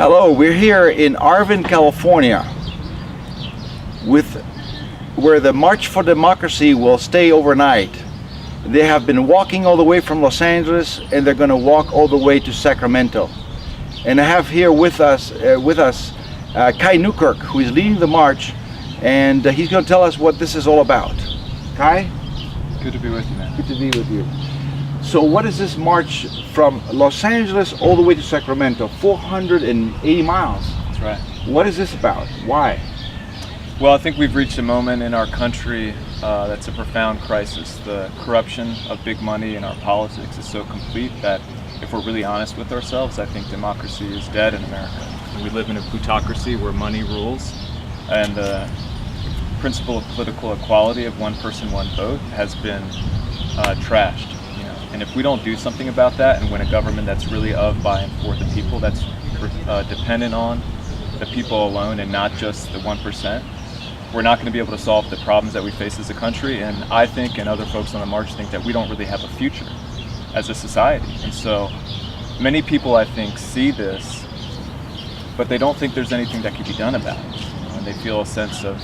Hello, we're here in Arvin, California, where the March for Democracy will stay overnight. They have been walking all the way from Los Angeles, and they're going to walk all the way to Sacramento. And I have here with us Kai Newkirk, who is leading the march, and he's going to tell us what this is all about. Kai? Good to be with you, man. Good to be with you. So what is this march from Los Angeles all the way to Sacramento? 480 miles. That's right. What is this about? Why? Well, I think we've reached a moment in our country that's a profound crisis. The corruption of big money in our politics is so complete that if we're really honest with ourselves, I think democracy is dead in America. We live in a plutocracy where money rules, and the principle of political equality of one person, one vote has been trashed. And if we don't do something about that and win a government that's really of, by, and for the people, that's dependent on the people alone and not just the 1%, we're not going to be able to solve the problems that we face as a country. And I think, and other folks on the march think, that we don't really have a future as a society. And so many people, I think, see this, but they don't think there's anything that can be done about it. And they feel a sense of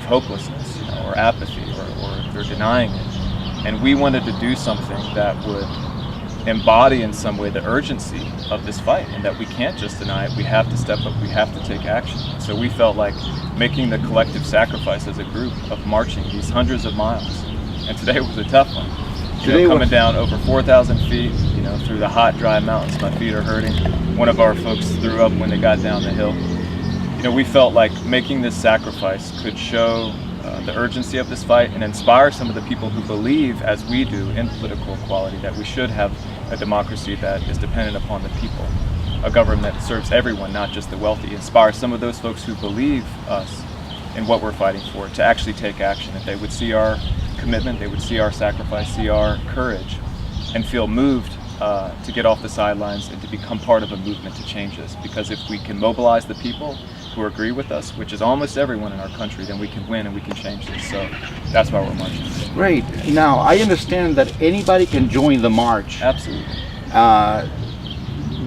hopelessness, or apathy, or they're denying it. And we wanted to do something that would embody in some way the urgency of this fight, and that we can't just deny it, we have to step up, we have to take action. So we felt like making the collective sacrifice as a group of marching these hundreds of miles, and today was a tough one. Coming down over 4,000 feet, through the hot, dry mountains, my feet are hurting. One of our folks threw up when they got down the hill. We felt like making this sacrifice could show the urgency of this fight and inspire some of the people who believe, as we do, in political equality, that we should have a democracy that is dependent upon the people, a government that serves everyone, not just the wealthy. Inspire some of those folks who believe us in what we're fighting for to actually take action. If they would see our commitment, they would see our sacrifice, see our courage, and feel moved to get off the sidelines and to become part of a movement to change this. Because if we can mobilize the people who agree with us, which is almost everyone in our country, then we can win and we can change this. So that's why we're marching. Great. Now, I understand that anybody can join the march. Absolutely.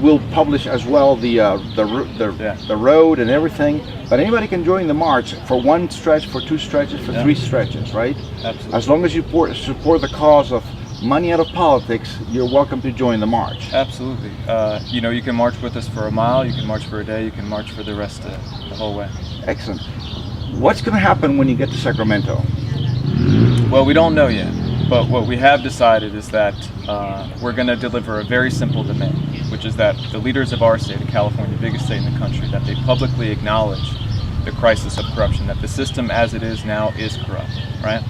We'll publish as well the road and everything, but anybody can join the march for one stretch, for two stretches, for three stretches, right? Absolutely. As long as you support the cause of money out of politics, you're welcome to join the march. Absolutely. You can march with us for a mile, you can march for a day, you can march for the rest of the whole way. Excellent. What's going to happen when you get to Sacramento? Well, we don't know yet, but what we have decided is that we're going to deliver a very simple demand, which is that the leaders of our state, of California, the biggest state in the country, that they publicly acknowledge the crisis of corruption, that the system as it is now is corrupt, right?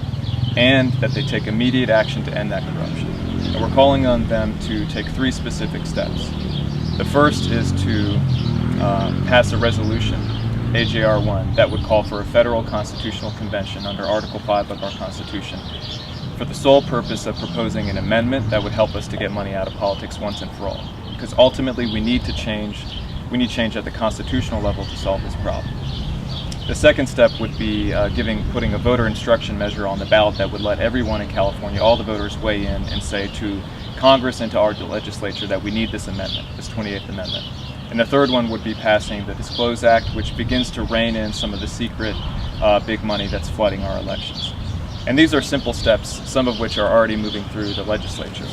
And that they take immediate action to end that corruption. And we're calling on them to take three specific steps. The first is to pass a resolution, AJR 1, that would call for a federal constitutional convention under Article 5 of our Constitution for the sole purpose of proposing an amendment that would help us to get money out of politics once and for all. Because ultimately we need change at the constitutional level to solve this problem. The second step would be putting a voter instruction measure on the ballot that would let everyone in California, all the voters, weigh in and say to Congress and to our legislature that we need this amendment, this 28th Amendment. And the third one would be passing the Disclose Act, which begins to rein in some of the secret big money that's flooding our elections. And these are simple steps, some of which are already moving through the legislature.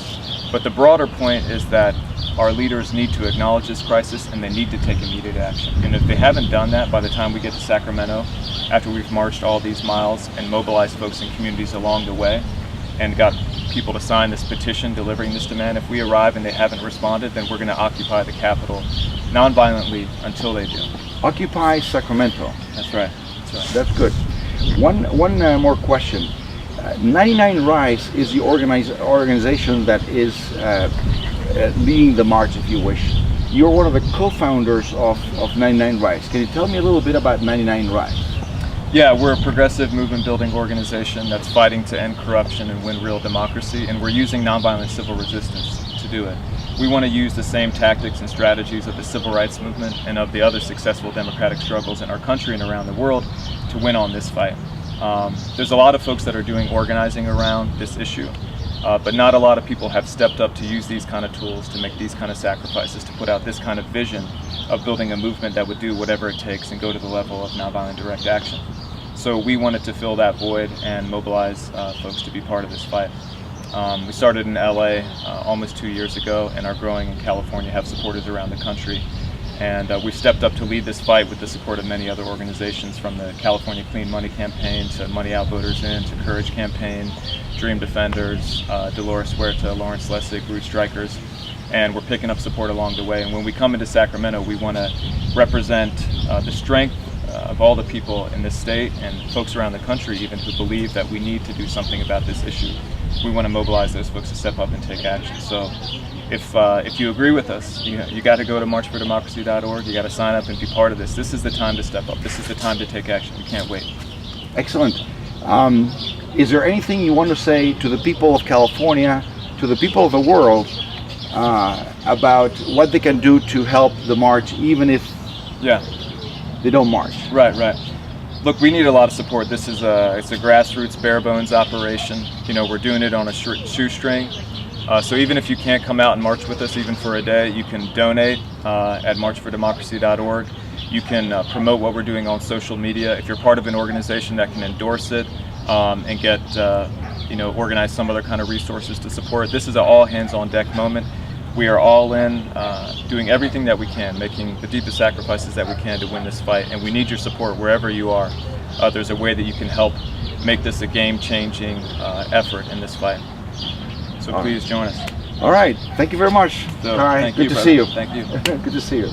But the broader point is that our leaders need to acknowledge this crisis and they need to take immediate action. And if they haven't done that by the time we get to Sacramento, after we've marched all these miles and mobilized folks in communities along the way and got people to sign this petition delivering this demand, if we arrive and they haven't responded, then we're going to occupy the Capitol nonviolently until they do. Occupy Sacramento. That's right. That's good. One more question. 99 Rise is the organization that is leading the march, if you wish. You're one of the co-founders of 99 Rise. Can you tell me a little bit about 99 Rise? Yeah, we're a progressive movement building organization that's fighting to end corruption and win real democracy, and we're using nonviolent civil resistance to do it. We want to use the same tactics and strategies of the civil rights movement and of the other successful democratic struggles in our country and around the world to win on this fight. There's a lot of folks that are doing organizing around this issue. But not a lot of people have stepped up to use these kind of tools, to make these kind of sacrifices, to put out this kind of vision of building a movement that would do whatever it takes and go to the level of nonviolent direct action. So we wanted to fill that void and mobilize folks to be part of this fight. We started in LA almost 2 years ago and are growing in California, have supporters around the country. And we've stepped up to lead this fight with the support of many other organizations, from the California Clean Money Campaign to Money Out Voters In to Courage Campaign, Dream Defenders, Dolores Huerta, Lawrence Lessig, Root Strikers. And we're picking up support along the way. And when we come into Sacramento, we want to represent the strength of all the people in this state and folks around the country even who believe that we need to do something about this issue. We want to mobilize those folks to step up and take action. So if you agree with us, you got to go to marchfordemocracy.org. You got to sign up and be part of this. This is the time to step up. This is the time to take action. We can't wait. Excellent. Is there anything you want to say to the people of California, to the people of the world, about what they can do to help the march, even if they don't march? Right. Look, we need a lot of support. This is it's a grassroots, bare bones operation. We're doing it on a shoestring. So even if you can't come out and march with us, even for a day, you can donate at marchfordemocracy.org. You can promote what we're doing on social media. If you're part of an organization that can endorse it and get, organize some other kind of resources to support it, this is an all hands on deck moment. We are all in, doing everything that we can, making the deepest sacrifices that we can to win this fight. And we need your support wherever you are. There's a way that you can help make this a game-changing effort in this fight. So please join us. All right. Thank you very much. So, Kai, good to brother. see you. Thank you. Good to see you.